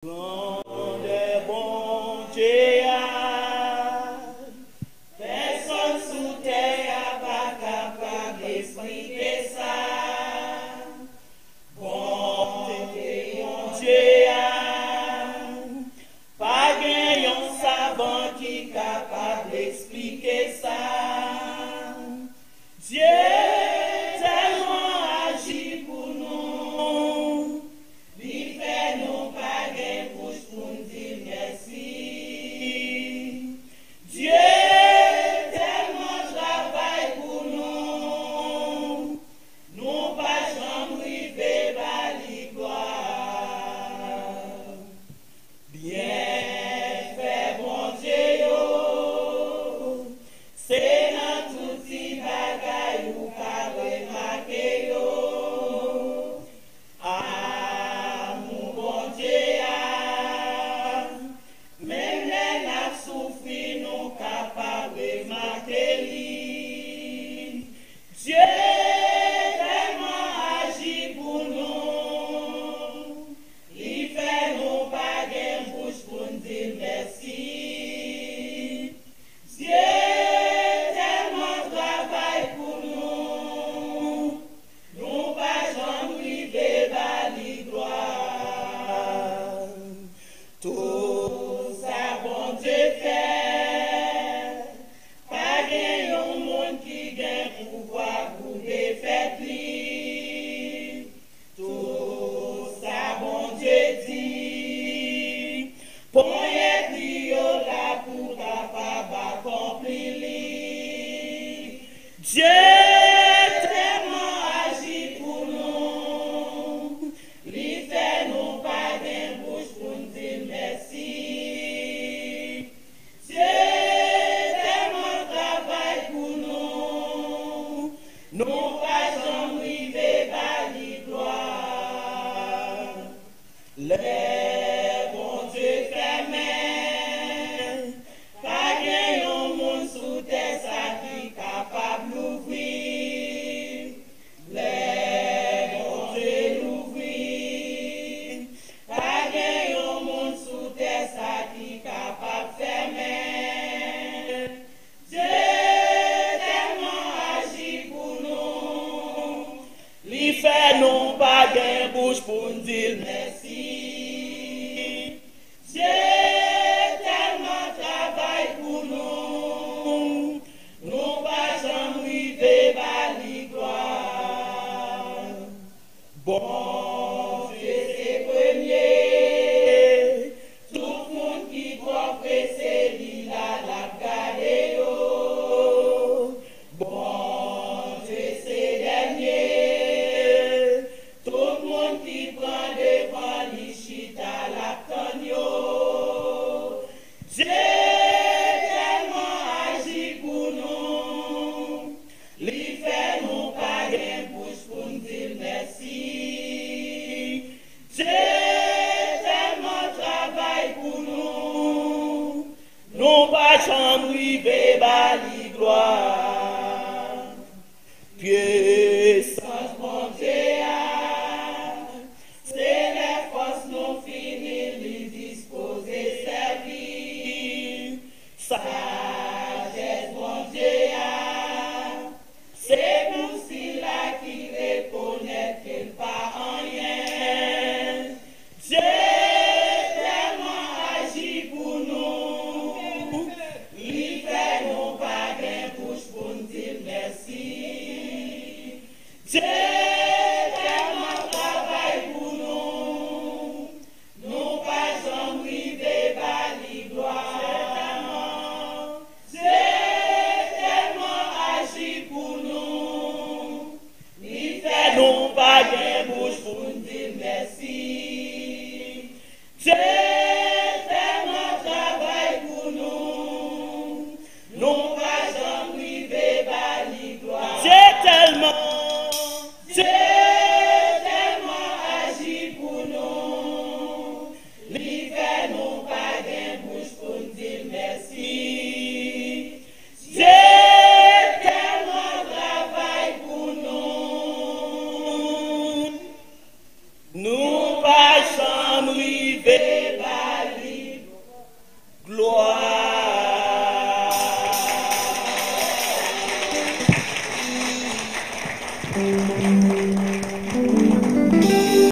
Grande bon Dieu, personne sous terre pas capable d'expliquer ça. Bon Dieu, pas un savant qui est capable d'expliquer ça. Dieu tellement agit pour nous, il fait nous pas gain bouche pour nous dire merci. Dieu tellement travaille pour nous, nous pas jamais river bali gloire. Bien fait bon Dieu, c'est dans tout petit bagaille ou pas remarquer yo. Ah mon bon Dieu, même les n'a souffri nous capables de remarquer lui. Dieu tellement agit pour nous, il fait nous pas gain bouche pour nous dire merci. Dieu tellement travaille pour nous, nous pas jamais river bali gloire. Tout ça bon Dieu fait, pas gain un monde qui gagne pouvoir pour défaire lui. Tout ça bon Dieu dit, pour y lui là pour capable accomplir lui. Dieu tellement agit pour nous, il fait nous pas gain bouche pour nous dire merci. Dieu tellement travaille pour nous, nous pas jamais river bali gloire. Les bon Dieu fermés, pas gain un monde sous terre ça qui capable d'ouvrir. Les bon Dieu l'ouvrir, pas gain un monde sous terre ça qui capable fermer. Dieu tellement agit pour nous, il fait nous pas gain bouche pour nous dire merci. gloire.